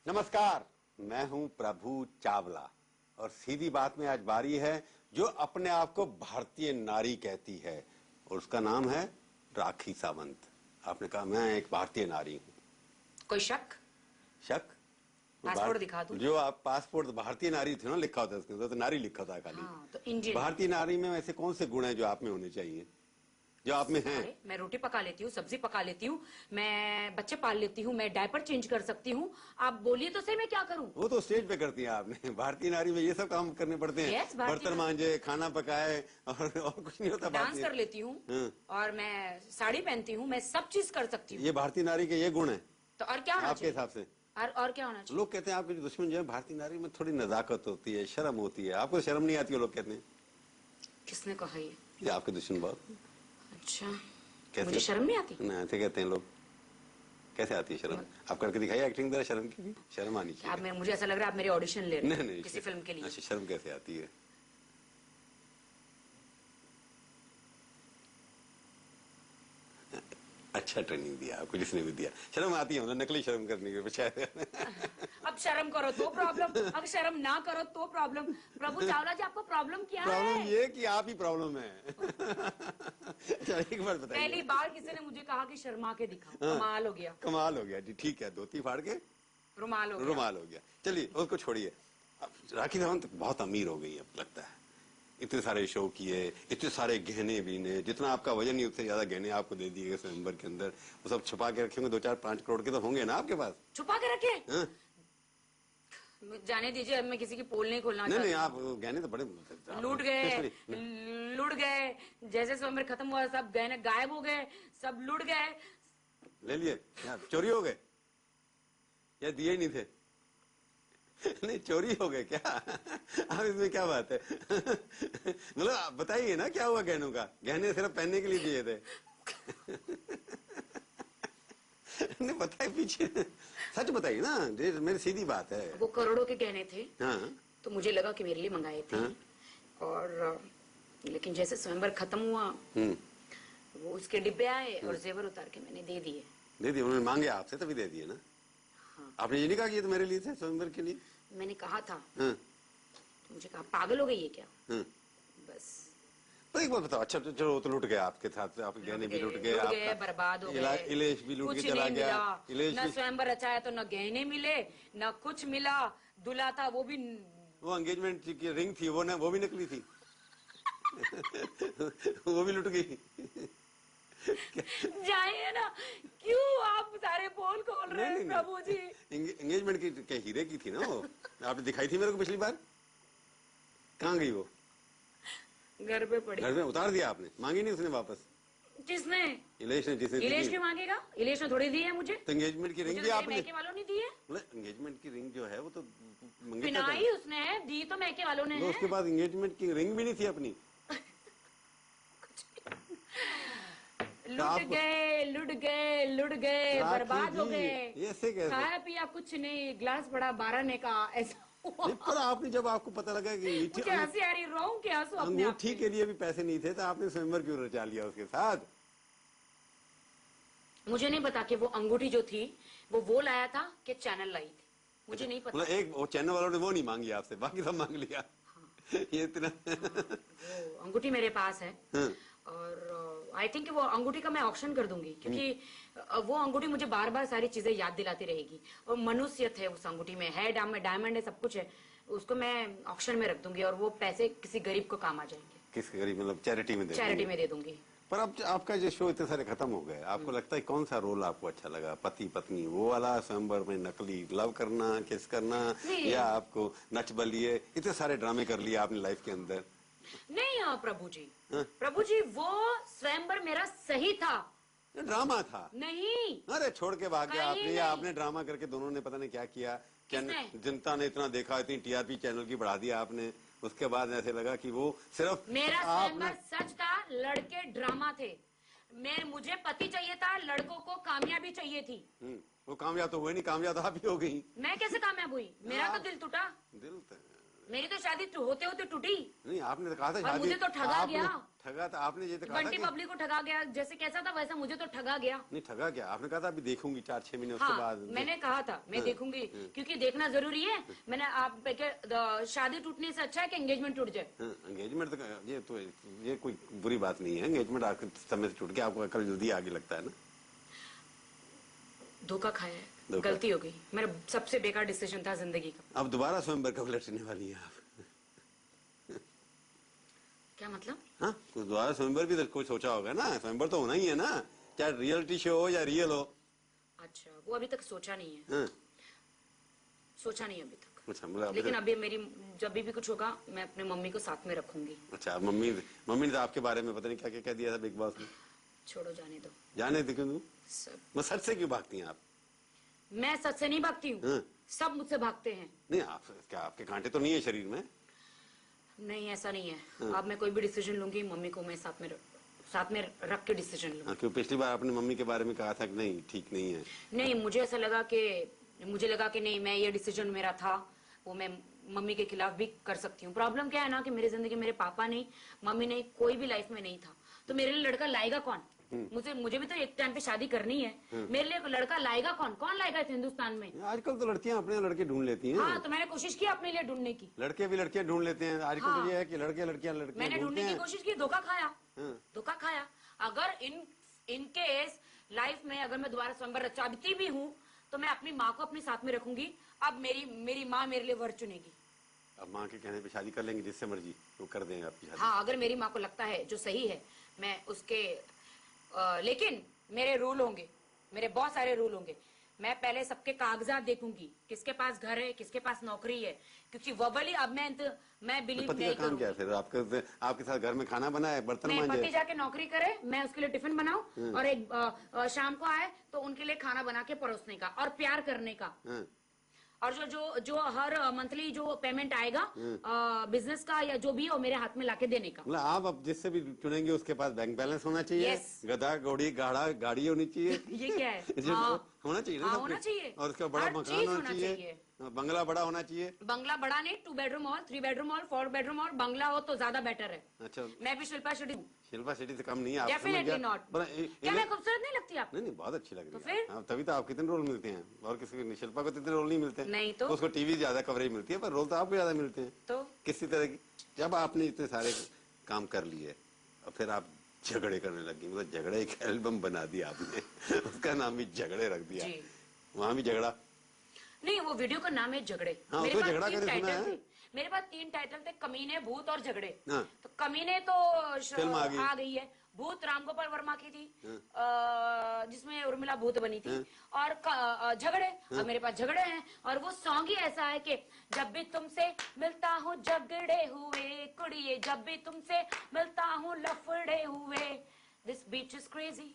नमस्कार, मैं हूं प्रभु चावला और सीधी बात में आज बारी है जो अपने आप को भारतीय नारी कहती है और उसका नाम है राखी सावंत। आपने कहा मैं एक भारतीय नारी हूं। कोई शक? शक? पासपोर्ट दिखा दूं? जो आप पासपोर्ट भारतीय नारी थे ना, लिखा होता है उसके अंदर तो नारी लिखा था खाली। हाँ, तो इंडियन भारतीय नारी में ऐसे कौन से गुण हैं जो आप में होने चाहिए, जो आप में हैं? मैं रोटी पका लेती हूँ, सब्जी पका लेती हूँ, मैं बच्चे पाल लेती हूँ, मैं डायपर चेंज कर सकती हूँ। आप बोलिए तो सही, मैं क्या करूँ? वो तो स्टेज पे करती हैं आपने। भारतीय नारी में ये सब काम करने पड़ते हैं। बर्तन मांजे, खाना पकाए और कुछ नहीं होता। डांस कर लेती हूँ और मैं साड़ी पहनती हूँ, मैं सब चीज कर सकती हूँ। ये भारतीय नारी के ये गुण है। तो और क्या होना आपके हिसाब से? और क्या होना चाहिए? लोग कहते हैं आपके जो दुश्मन जो है भारतीय नारी में थोड़ी नजाकत होती है, शर्म होती है। आपको शर्म नहीं आती है लोग कहते हैं। किसने कहा ये आपके दुश्मन बहुत। अच्छा, मुझे शर्म नहीं आती? ना, ऐसे कहते हैं लोग। कैसे आती है शर्म? आप करके दिखाइए एक्टिंग जरा शर्म की भी। शर्म आनी चाहिए। मुझे ऐसा लग रहा है आप मेरी ऑडिशन ले रहे हैं किसी फिल्म के लिए। अच्छा, शर्म कैसे आती है? अच्छा ट्रेनिंग दिया आपको जिसने भी दिया। शर्म आती है मतलब नकली शर्म करने के बजाय। अब शर्म करो तो प्रॉब्लम, अगर शर्म ना करो तो प्रॉब्लम। प्रभु चावला जी, आपको प्रॉब्लम क्या है? प्रॉब्लम ये कि आप ही प्रॉब्लम है। एक बार बताइए। पहली बार किसी ने मुझे कहा कि शर्मा के दिखाओ। कमाल हो गया। कमाल हो गया जी। ठीक है, धोती फाड़ के रुमाल हो गया। रुमाल हो गया। चलिए उसको छोड़िए। राखी सावंत बहुत अमीर हो गई अब लगता है। इतने सारे शो किए, इतने सारे गहने भी ने, जितना आपका वजन नहीं उससे ज्यादा गहने आपको दे दिए गए स्वयंवर के अंदर। वो सब छुपा के रखे होंगे, 2-4-5 करोड़ के तो होंगे ना आपके पास? छुपा के रखे? जाने दीजिए, अब मैं किसी की पोल नहीं खोलना चाहती। नहीं, आप गहने तो बड़े लूट गए। जैसे स्वयंवर खत्म हुआ सब गहने गायब हो गए, सब लूट गए। ले लिए? चोरी हो गए या दिए नहीं थे? नहीं, चोरी हो गए क्या? अब इसमें क्या बात है? मतलब बताइए ना क्या हुआ गहनों का? गहने सिर्फ पहनने के लिए दिए थे? नहीं बताइए, पीछे सच बताइए ना, मेरी सीधी बात है। वो करोड़ों के गहने थे। हाँ। तो मुझे लगा कि मेरे लिए मंगाए थे। हाँ? और लेकिन जैसे स्वयंवर खत्म हुआ वो उसके डिब्बे आए और जेवर उतार के मैंने दे दिए। दे दिए? उन्होंने मांगे आपसे तभी दे दिए ना? हाँ। आपने ये नहीं कहा कि ये तो मेरे लिए थे, स्वयंवर के लिए? मैंने कहा था। हाँ। तो मुझे कहा पागल हो गई है क्या? हाँ। बस एक बात बताओ। अच्छा चलो, तो लूट गया आपके साथ, आपके गहने भी लूट गए, बर्बाद हो गए, इलेश भी लूट के चला गया। न स्वयंवर अच्छा है तो न गहने मिले न कुछ मिला। दूल्हा था वो भी, वो एंगेजमेंट की रिंग थी वो भी नकली थी। वो भी लूट गई। जाइए ना, क्यों आप सारे पोल खोल रहे हैं प्रभु जी? एंगेजमेंट की हीरे की थी ना वो। आपने दिखाई थी मेरे को पिछली बार। कहाँ गई वो? घर पे पड़ी। घर में उतार दिया आपने? मांगी नहीं उसने वापस? किसने? इलेश ने। जिसने इलेश क्यों मांगेगा? इलेश ने थोड़ी दी है मुझे। तो एंगेजमेंट की रिंग भी आपने? मैके वालों ने दी है। एंगेजमेंट की रिंग जो है वो तो पिनाई उसने दी, तो मैके वालों ने है। उसके बाद एंगेजमेंट की रिंग भी नहीं थी अपनी। लुट गए, बर्बाद हो गए। ऐसे कैसे? खाया पिया कुछ नहीं, ग्लास पड़ा 12 ने का, ऐसा। पर आपने जब आपको पता लगा कि मुझे हंसी आ रही, रोऊं क्या? अंगूठी के लिए भी पैसे नहीं थे तो आपने स्वयंवर क्यों रचा लिया उसके साथ? मुझे नहीं पता कि वो अंगूठी जो थी वो लाया था कि चैनल लाई थी, मुझे नहीं पता। मतलब एक वो चैनल वालों ने वो नहीं मांगी आपसे, बाकी सब मांग लिया। हाँ। ये इतना वो अंगूठी मेरे पास है। हाँ। और आई थिंक वो अंगूठी का मैं ऑक्शन कर दूंगी, क्योंकि वो अंगूठी मुझे बार बार सारी चीजें याद दिलाती रहेगी। और मनुष्यत है उस अंगूठी में, है डायमंड है, सब कुछ है। उसको मैं ऑक्शन में रख दूंगी और वो पैसे किसी गरीब को काम आ जाएंगे। किस गरीब? मतलब चैरिटी में दे दूंगी। पर अब आपका जो शो इतने सारे खत्म हो गए, आपको लगता है कौन सा रोल आपको अच्छा लगा? पति पत्नी वो वाला, स्वयंवर में नकली लव करना, किस करना, या आपको नच बलिए? इतने सारे ड्रामे कर लिए आपने लाइफ के अंदर। नहीं प्रभु जी, प्रभु जी, वो स्वयंवर मेरा सही था। ड्रामा था? नहीं। अरे छोड़ के भाग गया आपने, या आपने ड्रामा करके दोनों ने पता नहीं क्या किया। जनता ने इतना देखा, इतनी टीआरपी चैनल की बढ़ा दिया आपने, उसके बाद ऐसे लगा कि वो सिर्फ मेरा स्वयंवर सच था, लड़के ड्रामा थे। मुझे पति चाहिए था, लड़कों को कामयाबी चाहिए थी। वो कामयाब तो हुए नहीं, कामयाब तो आप ही हो गई। मैं कैसे कामयाब हुई? मेरा तो दिल टूटा। दिल मेरी तो शादी होते होते टूटी। नहीं, आपने तो कहा था और शादी मुझे तो ठगा गया। ठगा था आपने, ये तो कहा था बंटी कि पब्लिक को ठगा गया, जैसे कैसा था वैसा मुझे तो ठगा गया। नहीं, ठगा क्या, आपने कहा था अभी देखूंगी 4-6 महीने उसके हाँ, बाद। मैंने कहा था मैं देखूंगी, क्योंकि देखना जरूरी है। मैंने आप शादी टूटने से अच्छा है कि एंगेजमेंट टूट जाए। एंगेजमेंट तो ये कोई बुरी बात नहीं है। एंगेजमेंट आखिर समय से टूट गया, आपको कल जल्दी आगे लगता है ना। धोखा खाया है, गलती हो गई, मेरा सबसे बेकार डिसीजन था जिंदगी का। अब दोबारा स्वयंवर कब लटने वाली है आप? क्या मतलब? हाँ, तो दोबारा स्वयंवर भी तो कोई सोचा होगा ना, स्वयंवर तो होना ही है ना, चाहे रियलिटी शो हो या रियल हो। अच्छा, वो अभी तक सोचा नहीं है। हाँ। सोचा नहीं अभी तक। अच्छा, मतलब लेकिन अभी मेरी जब भी कुछ होगा मैं अपने मम्मी को साथ में रखूंगी। अच्छा, मम्मी ने तो आपके बारे में पता नहीं क्या क्या कह दिया था बिग बॉस में। छोड़ो, जाने दो। जाने दे, क्यों? सब मैं सच से क्यों भागती हैं आप? मैं सच से नहीं भागती हूँ। हाँ। सब मुझसे भागते हैं। नहीं, आप क्या, आपके कांटे तो नहीं है शरीर में? नहीं, ऐसा नहीं है। अब मैं कोई भी डिसीजन लूंगी मम्मी को मैं साथ में रख के डिसीजन लूंगी। क्यों पिछली बार आपने मम्मी के बारे में कहा था कि नहीं ठीक नहीं है? नहीं, मुझे लगा कि नहीं, मैं ये डिसीजन मेरा था, वो मैं मम्मी के खिलाफ भी कर सकती हूँ। प्रॉब्लम क्या है ना कि मेरी जिंदगी मेरे पापा नहीं, मम्मी नहीं, कोई भी लाइफ में नहीं था, तो मेरे लिए लड़का लाएगा कौन? मुझे भी तो एक टाइम पे शादी करनी है। मेरे लिए लड़का लाएगा कौन लाएगा इस हिंदुस्तान में? आजकल तो लड़कियां अपने लड़के ढूंढ लेती हैं। हाँ, तो मैंने कोशिश की अपने लिए ढूंढने की। लड़के भी लड़कियां ढूंढ लेते हैं आजकल। हाँ। तो ये है कि लड़कियां मैंने ढूंढने की कोशिश की, धोखा खाया। अगर इन केस लाइफ में अगर मैं दोबारा स्वयंवर रचाती भी हूँ तो मैं अपनी माँ को अपने साथ में रखूंगी। अब मेरी माँ मेरे लिए वर चुनेगी। अब माँ के कहने पे शादी कर लेंगे, जिससे मर्जी वो कर देंगे आपकी शादी। हाँ, अगर मेरी माँ को लगता है जो सही है मैं उसके लेकिन मेरे रूल होंगे, मेरे बहुत सारे रूल होंगे। मैं पहले सबके कागजात देखूंगी, किसके पास घर है, किसके पास नौकरी है, क्योंकि वर्बली अब मैं बिलीव पति नहीं का काम क्या है फिर? आपके साथ घर में खाना बनाए, बर्तन नहीं, मांजे? पति जाके नौकरी करे, मैं उसके लिए टिफिन बनाऊं और एक शाम को आए तो उनके लिए खाना बना के परोसने का और प्यार करने का। और जो हर मंथली जो पेमेंट आएगा बिजनेस का या जो भी हो मेरे हाथ में लाके देने का। मतलब आप अब जिससे भी चुनेंगे उसके पास बैंक बैलेंस होना चाहिए। Yes. गधा घोड़ी गाड़ी होनी चाहिए। ये क्या है? होना चाहिए ना, हाँ, सब होना कुछ। चाहिए। और उसका बड़ा हर मकान चीज होना चाहिए। बंगला बड़ा होना चाहिए। बंगला बड़ा नहीं, 2 bedroom hall, 3 bedroom hall, 4 bedroom hall बंगला हो तो ज्यादा बेटर है। अच्छा, मैं भी शिल्पा शेट्टी हूँ। शिल्पा शेट्टी से कम नहीं है आप? Definitely not. क्या मैं खूबसूरत नहीं लगती आपको? नहीं, बहुत अच्छी लग रही तो है। फिर? हाँ, तभी तो आप कितने रोल मिलते हैं और किसी को, शिल्पा को इतने रोल नहीं मिलते हैं। नहीं तो? उसको टीवी ज्यादा कवरेज मिलती है, पर रोल तो आपको ज्यादा मिलते हैं। तो किसी तरह की, जब आपने इतने सारे काम कर लिए और फिर आप झगड़े करने लगी, मतलब झगड़े एक एल्बम बना दिया आपने। उसका नाम भी झगड़े रख दिया। वहां भी झगड़ा नहीं, वो वीडियो का नाम है झगड़े। हाँ, मेरे तो पास झगड़ा 3 कैसे सुना टाइटल है? थे। मेरे पास 3 टाइटल थे, कमीने, भूत और झगड़े। हाँ। तो कमीने तो फिल्म आ गई है। भूत राम गोपाल वर्मा की थी, जिसमें उर्मिला भूत बनी थी। और झगड़े, अब मेरे पास झगड़े हैं और वो सॉन्ग ही ऐसा है कि जब भी तुमसे मिलता हूँ झगड़े हुए कुड़िए, जब भी तुमसे मिलता हूँ लफड़े हुए, दिस बीच इज क्रेजी।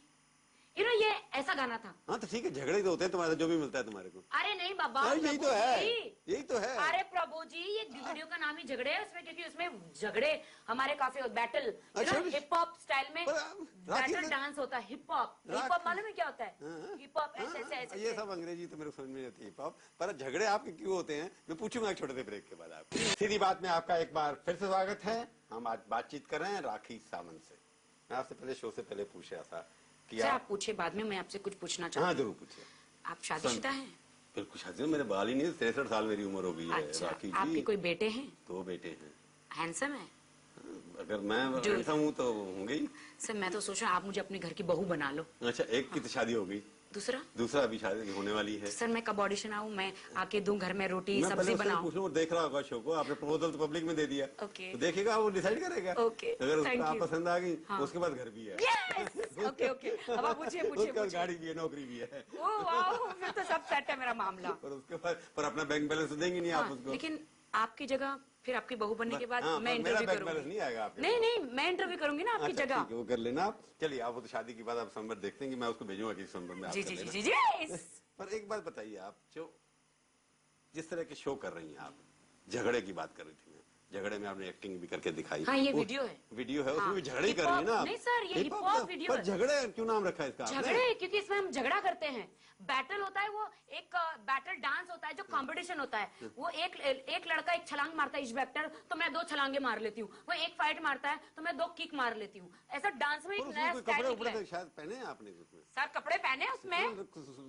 ये ऐसा गाना था। हाँ, तो ठीक है, झगड़े तो होते हैं तुम्हारे, जो भी मिलता है तुम्हारे को। अरे नहीं बाबा, यही तो है, यही तो है। अरे प्रभु जी, ये वीडियो का नाम ही झगड़े है उसमें, क्योंकि उसमें झगड़े हमारे काफी बैटल, हिप हॉप स्टाइल में बैटल डांस होता है। हिप हॉप मालूम है क्या होता है? हिप हॉप ऐसे ये सब अंग्रेजी तो मेरे को समझ में नहीं आती हिप हॉप, पर झगड़े आपके क्यों होते हैं मैं पूछूंगा एक छोटे से ब्रेक के बाद। आप सीधी बात में आपका एक बार फिर से स्वागत है। हम आज बातचीत कर रहे हैं राखी सावंत से। मैं आपसे पहले शो से पहले पूछ रहा था कि आप पूछे, बाद में मैं आपसे कुछ पूछना चाहता हूँ। हाँ, जरूर पूछिए। आप शादीशुदा हैं? बिल्कुल शादी, मेरे बाल ही नहीं, 63 साल मेरी उम्र हो गई है। अच्छा, राखी जी, आपके कोई बेटे हैं? 2 बेटे हैं। हैंडसम है? अगर मैं हैंडसम हूँ तो होंगे ही। सर, मैं तो सोच रहा हूँ आप मुझे अपने घर की बहू बना लो। अच्छा, एक की तो शादी हो गई, दूसरा अभी शादी होने वाली है। सर, मैं कब ऑडिशन आऊँ? मैं आके दूं घर में रोटी सब्जी बनाऊं? पूछ लूं, देख रहा होगा शो को, आपने प्रपोजल तो पब्लिक में दे दिया। ओके। तो देखेगा, वो डिसाइड करेगा। ओके, अगर उसको आप पसंद आ गई, उसके बाद घर भी है। ओके ओके, अब आप पूछिए। उसके बाद गाड़ी भी है, नौकरी भी है। ओह वाह, फिर तो सब सेट है मेरा मामला। पर उसके बाद पर अपना बैंक बैलेंस तो देंगे नहीं आप उसको। लेकिन आपकी जगह फिर आपकी बहू बनने के बाद मैं मेरा इंटरव्यू बैंक बैलेंस करूंगी। नहीं आएगा आपके। नहीं, मैं इंटरव्यू करूंगी ना आपकी जगह। ठीक है, वो कर लेना आप। चलिए, आप वो तो शादी के बाद आप संबर देखते हैं कि मैं उसको भेजूंगा किस संबर में। जी जी जी जी। पर एक बात बताइए, आप जो जिस तरह के शो कर रही हैं, आप झगड़े की बात कर रही थी, झगड़े में आपने एक्टिंग भी करके दिखाई। हाँ, ये वीडियो है, उसमें भी झगड़े ही कर रही है ना। नहीं सर, ये हिप हॉप वीडियो है। झगड़े क्यों नाम रखा है इसका? झगड़े क्योंकि इसमें हम झगड़ा करते हैं। बैटल होता है, वो एक बैटल डांस होता है जो कंपटीशन होता है। वो एक लड़का एक छलांग मारता है इशबेक्टर, तो मैं 2 छलांगे मार लेती हूँ। वो एक फाइट मारता है तो मैं 2 किक मार लेती हूँ। ऐसा डांस में एक नया स्टाइल निकला है। शायद पहने हैं आपने उसमें? सर कपड़े पहने उसमें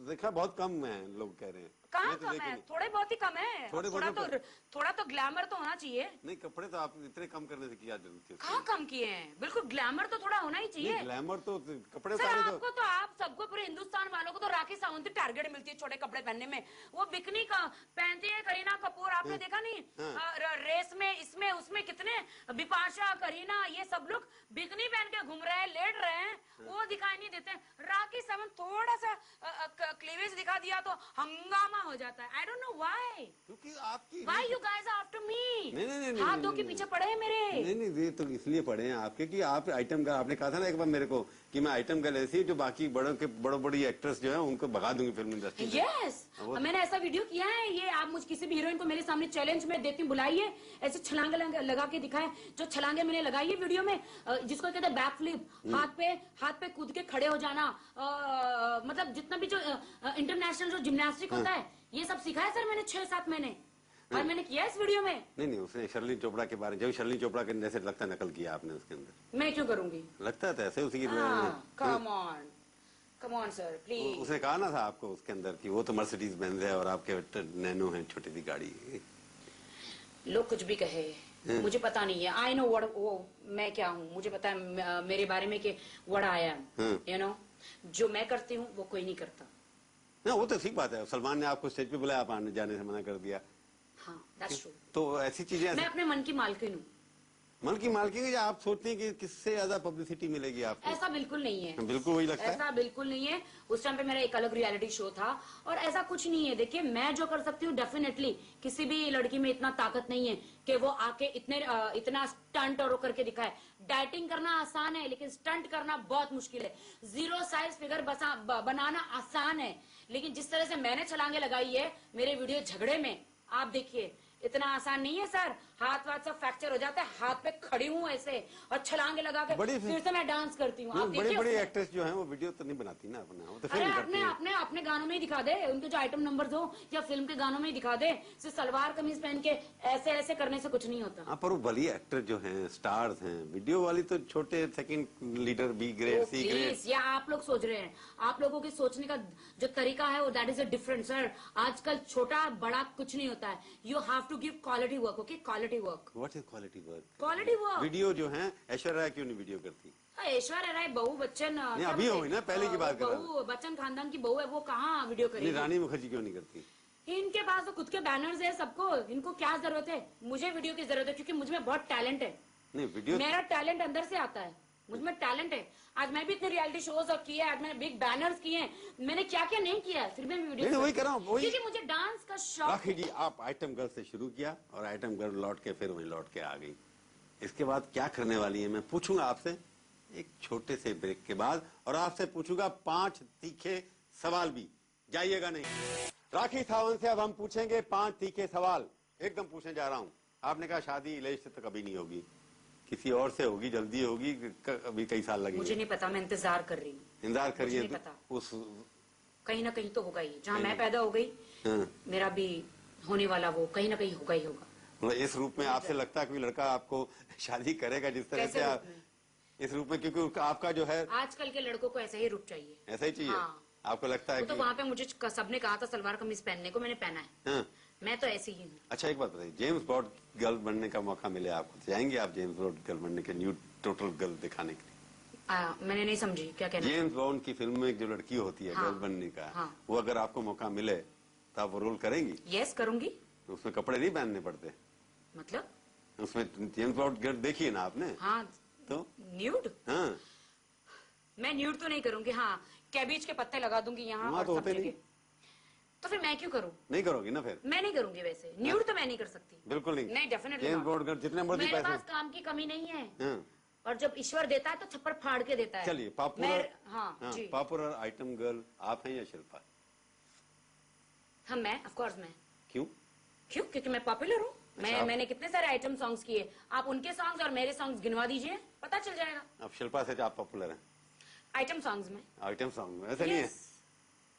देखा बहुत कम है, लोग कह रहे हैं। कहाँ कम है? थोड़े बहुत ही कम है। थोड़ा तो ग्लैमर तो होना चाहिए। नहीं, कपड़े तो आप इतने कम करने से क्या जरूरत थी? कहाँ कम किए हैं? बिल्कुल ग्लैमर तो थोड़ा होना ही चाहिए। ग्लैमर तो कपड़े सर आपको तो आप सबको पूरे हिंदुस्तान वालों को तो राखी सावंत टारगेट मिलती है छोटे कपड़े पहनने में। वो बिकनी का पहनती है करीना कपूर, आपने देखा नहीं? रेस में इसमें उसमें कितने बिपाशा करीना ये सब लोग बिकनी पहन के घूम रहे हैं, लेट रहे हैं, वो दिखाई नहीं देते। राखी सावंत थोड़ा सा क्लीवेज दिखा दिया तो हंगामा हो जाता है। आई डोंट नो व्हाई, क्योंकि आपकी why you guys are after me. नहीं, हाथ दो के पीछे पड़े हैं मेरे। नहीं, ये तो इसलिए पड़े हैं आपके कि आप आइटम गर्ल, आपने कहा था ना एक बार मेरे को कि मैं आइटम गर्ल ऐसी जो बाकी बड़ो बड़ी एक्ट्रेस जो है उनको भगा दूंगी फिल्म इंडस्ट्री में। यस, मैंने ऐसा वीडियो किया है। ये आप मुझ किसी भी हीरोइन को मेरे सामने चैलेंज में देती हूँ, बुलाइए, ऐसे छलांगे लगा के दिखाए। जो छलांगे मैंने लगाई है वीडियो में, जिसको कहते हैं बैक फ्लिप, हाथ पे कूद के खड़े हो जाना, मतलब जितना भी जो इंटरनेशनल जो जिम्नास्टिक होता है, ये सब सिखाया सर मैंने 6-7 महीने, और मैंने किया इस वीडियो में। नहीं, उसने शर्लिन चोपड़ा के बारे में, जब शर्लिन चोपड़ा के जैसे लगता है नकल किया आपने उसके अंदर। मैं क्यों करूंगी? लगता है ऐसे उसी की। Come on sir please. उसने कहा ना था आपको उसके अंदर कि वो तो मर्सिडीज बेंज है और आपके नैनो है, छोटी सी गाड़ी। लोग कुछ भी कहे, मुझे पता नहीं है। आई नो व्हाट, वो मैं क्या हूँ, मुझे पता है मेरे बारे में कि what I am, you know. जो मैं करती हूँ वो कोई नहीं करता। ना वो तो ठीक बात है। सलमान ने आपको स्टेज पे बुलाया, आप आने जाने से मना कर दिया। हाँ, that's true। तो ऐसी चीजें, मैं अपने मन की मालकिन हूँ। मन की मालकिन, या आप सोचते हैं कि किससे ज्यादा पब्लिसिटी मिलेगी आपको? ऐसा बिल्कुल नहीं है। बिल्कुल वही लगता है। ऐसा बिल्कुल नहीं है। उस टाइम पे मेरा एक अलग रियलिटी शो था और ऐसा कुछ नहीं है। देखिए, मैं जो कर सकती हूँ, डेफिनेटली किसी भी लड़की में इतना ताकत नहीं है कि वो आके इतना स्टंट और करके दिखाए। डाइटिंग करना आसान है, लेकिन स्टंट करना बहुत मुश्किल है। 0 साइज फिगर बनाना आसान है, लेकिन जिस तरह से मैंने छलांगे लगाई है मेरे वीडियो झगड़े में, आप देखिए, इतना आसान नहीं है सर। हाथ वाथ सब फ्रैक्चर हो जाता है। हाथ पे खड़ी हूँ ऐसे और छलांगे लगा के फिर से मैं डांस करती हूँ। आप बड़ी बड़ी एक्ट्रेस जो है वो वीडियो तो नहीं बनाती ना अपना, वो तो अरे अपने गानों में ही दिखा दे, उनके जो आइटम नंबर्स हो या फिल्म के गानों में ही दिखा दे। सिर्फ सलवार कमीज पहन के ऐसे ऐसे करने से कुछ नहीं होता। हाँ, पर वो बड़ी एक्टर जो है, स्टार्स हैं, वीडियो वाली तो छोटे second leader, B grade, C grade. या आप लोग सोच रहे हैं, आप लोगों के सोचने का जो तरीका है वो that is a different sir. आजकल छोटा बड़ा कुछ नहीं होता है। You have to give quality work, okay? Quality work. What is quality work? Quality work. Video जो है, ऐश्वर्या राय क्यों नहीं वीडियो करती? ऐश्वर्या राय बहू बच्चन, अभी हुई ना, पहले की बात कर रहा हूं। बहू बच्चन खानदान की बहू है, वो कहाँ वीडियो करेगी? रानी मुखर्जी क्यों नहीं करती? इनके पास तो खुद के बैनर्स है सबको, इनको क्या जरूरत है? मुझे वीडियो की जरूरत है क्योंकि मुझ में बहुत टैलेंट है। नहीं, वीडियो, मेरा टैलेंट अंदर से आता है, मुझ में टैलेंट है। आज मैं भी इतने रियलिटी शोज किए, आज मैंने बिग बैनर्स किए हैं, मैंने क्या क्या नहीं किया, फिर मैं वीडियो वही कर रहा हूँ, क्योंकि मुझे डांस का शौक। राखी जी, आप आइटम गर्ल से शुरू किया और आइटम गर्ल लौट के फिर वहीं लौट के आ गई। इसके बाद क्या करने वाली है मैं पूछूंगा आपसे एक छोटे से ब्रेक के बाद, और आपसे पूछूंगा 5 तीखे सवाल भी। जाइएगा नहीं। राखी सावंत से अब हम पूछेंगे 5 तीखे सवाल, एकदम पूछने जा रहा हूं। आपने कहा शादी इलेज से तो कभी नहीं होगी, किसी और से होगी, जल्दी होगी, अभी कई साल लगेंगे। मुझे नहीं पता, मैं इंतजार कर रही हूँ। इंतजार करिए, उस कहीं ना कहीं तो होगा ही। जहाँ मैं पैदा हो गई, मेरा भी होने वाला वो कहीं ना कहीं होगा ही होगा। इस रूप में आपसे लगता है कोई लड़का आपको शादी करेगा जिस तरह से आप इस रूप में? क्योंकि आपका जो है, आजकल के लड़कों को ऐसा ही रूप चाहिए। ऐसा ही चाहिए? हाँ। आपको लगता है तो वहाँ पे मुझे सबने कहा था सलवार कमीज पहनने को, मैंने पहना है। हाँ। मैं तो ऐसी ही हूँ। अच्छा, एक बात बताइए, जेम्स बॉन्ड गर्ल बनने का मौका मिले आपको, तो जाएंगे आप जेम्स बॉन्ड गर्ल बनने के, न्यू टोटल गर्ल दिखाने के लिए? मैंने नहीं समझी क्या कहना। जेम्स बॉन्ड की फिल्म में जो लड़की होती है, गर्ल बनने का, वो अगर आपको मौका मिले तो आप वो रोल करेंगी? यस, करूंगी। उसमें कपड़े नहीं पहनने पड़ते? मतलब उसमें जेम्स बॉन्ड गर्ल देखी है ना आपने? हाँ। तो न्यूड? हाँ। मैं न्यूड तो नहीं करूंगी। हाँ, कैबेज के पत्ते लगा दूंगी यहाँ और तो होते नहीं। तो फिर मैं क्यों करूं? नहीं करोगी ना फिर? मैं नहीं करूंगी वैसे। न्यूड तो मैं नहीं कर सकती। बिल्कुल नहीं। नहीं, डेफिनेटली जेम्स बॉन्ड गर्ल जितने मर्जी पैसे, मेरे पास काम की कमी नहीं है। हाँ। और जब ईश्वर देता है तो छप्पर फाड़ के देता है। चलिए, पॉपुलर, हाँ, जी। पॉपुलर आइटम गर्ल आप हैं या शिल्पा? हाँ, मैं, ऑफ कोर्स मैं। क्यों? क्योंकि मैं पॉपुलर हूँ। मैंने कितने सारे आइटम सॉन्ग्स किए। आप उनके सॉन्ग्स और मेरे सॉन्ग्स गिनवा दीजिए, पता चल जाएगा। अब शिल्पा से आप पॉपुलर हैं आइटम सॉन्ग्स में? आइटम सॉन्ग में ऐसा नहीं है?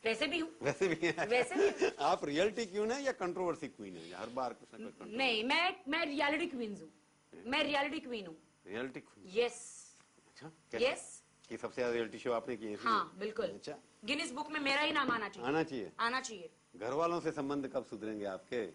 वैसे भी हूँ। वैसे भी हैं। वैसे भी हूँ। आप रियलिटी क्वीन है या कंट्रोवर्सी क्वीन है? हर बार कुछ ना कुछ नहीं, मैं रियलिटी क्वीन हूँ। मैं रियलिटी क्वीन हूँ। Reality queen. यस। अच्छा, कैसे? यस। कि सबसे ज्यादा रियलिटी शो आपने किए? हाँ बिल्कुल। अच्छा, गिनीज बुक में मेरा ही नाम आना चाहिए। आना चाहिए। आना चाहिए। घर वालों से संबंध कब सुधरेंगे आपके?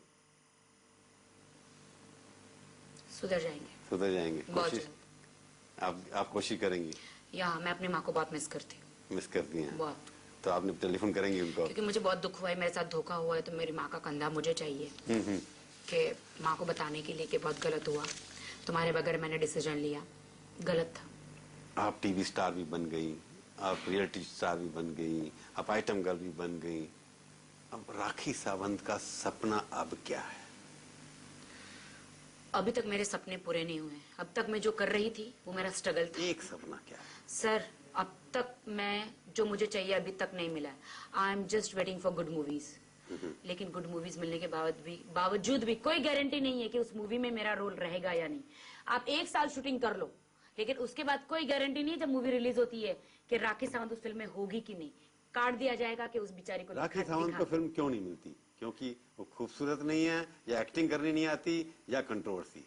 सुधर जाएंगे। सुधर जाएंगे। बहुत कोशिश जल्द। आप कोशिश करेंगी? या मैं अपनी माँ को बहुत मिस करती हूँ। मिस करती हैं? बहुत। तो आपने टेलीफोन करेंगी उनको? क्योंकि मुझे बहुत दुख हुआ है, मेरे साथ धोखा हुआ है, तो मेरी माँ का कंधा मुझे चाहिए कि माँ को बताने के लिए कि बहुत गलत हुआ, तुम्हारे बगैर मैंने डिसीजन लिया, गलत था। आप टीवी स्टार भी बन गई, आप रियलिटी स्टार भी बन गई, आप आइटम गर्ल भी बन गई। अब राखी सावंत का सपना अब क्या है? अभी तक मेरे सपने पूरे नहीं हुए। अब तक मैं जो कर रही थी वो मेरा स्ट्रगल था। एक सपना क्या है? सर, अब तक मैं जो मुझे चाहिए अभी तक नहीं मिला। I am just waiting for good movies. लेकिन गुड मूवीज मिलने के बावजूद भी कोई गारंटी नहीं है कि उस मूवी में मेरा रोल रहेगा या नहीं। आप 1 साल शूटिंग कर लो, लेकिन उसके बाद कोई गारंटी नहीं है जब मूवी रिलीज होती है कि राखी सावंत उस फिल्म में होगी कि नहीं। काट दिया जाएगा कि उस बेचारी को राखी सावंत को फिल्म क्यों नहीं मिलती? क्योंकि वो खूबसूरत नहीं है, या एक्टिंग करनी नहीं आती, या कंट्रोवर्सी है?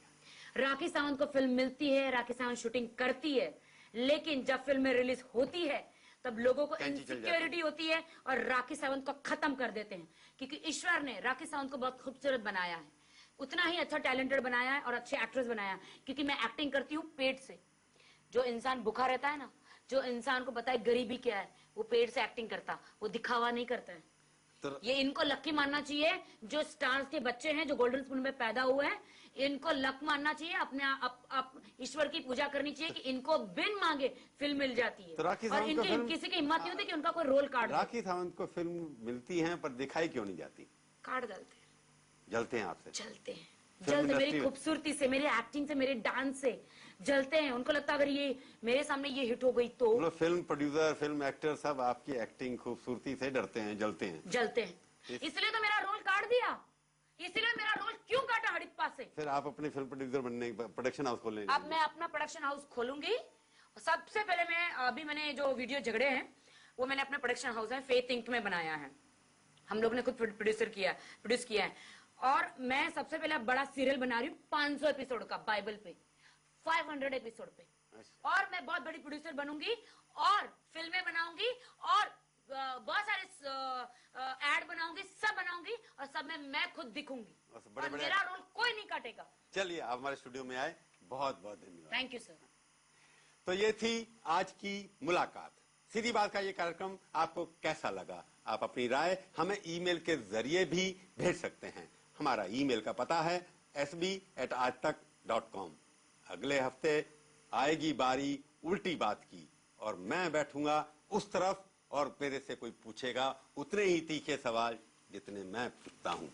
राखी सावंत को फिल्म मिलती है, राखी सावंत शूटिंग करती है, लेकिन जब फिल्म रिलीज होती है तब लोगों को इनसिक्योरिटी होती है और राखी सावंत को खत्म कर देते हैं। क्योंकि ईश्वर ने राखी सावंत को बहुत खूबसूरत बनाया है, उतना ही अच्छा टैलेंटेड बनाया है और अच्छे एक्ट्रेस बनाया है। क्योंकि मैं एक्टिंग करती हूँ पेट से। जो इंसान भूखा रहता है ना, जो इंसान को पता है गरीबी क्या है, वो पेट से एक्टिंग करता, वो दिखावा नहीं करता है। तो ये इनको लकी मानना चाहिए जो स्टार्स के बच्चे हैं, जो गोल्डन स्पून में पैदा हुए हैं। इनको लक मानना चाहिए, अपने ईश्वर की पूजा करनी चाहिए कि इनको बिन मांगे फिल्म मिल जाती है। तो राखी और सावंत को इनके किसी की हिम्मत नहीं होती कि उनका कोई रोल काट दे। राखी सावंत को फिल्म मिलती है पर दिखाई क्यों नहीं जाती? काट डालते हैं। जलते हैं आपसे? चलते हैं, फिल्म जल्द मेरी इंडस्ट्री में? खूबसूरती से, मेरी एक्टिंग से, मेरे डांस से जलते हैं। उनको लगता है अगर ये मेरे सामने ये हिट हो गई तो। मतलब फिल्म प्रोड्यूसर, फिल्म एक्टर सब आपकी एक्टिंग, खूबसूरती से डरते हैं, जलते हैं? जलते हैं। इसलिए तो मेरा रोल काट दिया। इसलिए मेरा रोल क्यों काटा हड़प्पा से? फिर आप अपने फिल्म प्रोड्यूसर बनने, प्रोडक्शन हाउस खोलने? अब मैं अपना प्रोडक्शन हाउस खोलूंगी। सबसे पहले मैंने जो वीडियो झगड़े हैं वो मैंने अपना प्रोडक्शन हाउस है फेथ इंक में बनाया है। हम लोग ने खुद प्रोड्यूस किया है। और मैं सबसे पहले बड़ा सीरियल बना रही हूँ 500 एपिसोड का, बाइबल पे 500 एपिसोड पे। और मैं बहुत बड़ी प्रोड्यूसर बनूंगी और फिल्में बनाऊंगी और बहुत सारे एड बनाऊंगी, सब बनाऊंगी और सब में मैं खुद दिखूंगी और मेरा रोल कोई नहीं काटेगा। चलिए, आप हमारे स्टूडियो में आए, बहुत बहुत धन्यवाद। Thank you sir. तो ये थी आज की मुलाकात। सीधी बात का ये कार्यक्रम आपको कैसा लगा? आप अपनी राय हमें ईमेल के जरिए भी भेज सकते हैं। हमारा ईमेल का पता है sb@aajtak.com। अगले हफ्ते आएगी बारी उल्टी बात की और मैं बैठूंगा उस तरफ और मेरे से कोई पूछेगा उतने ही तीखे सवाल जितने मैं पूछता हूं।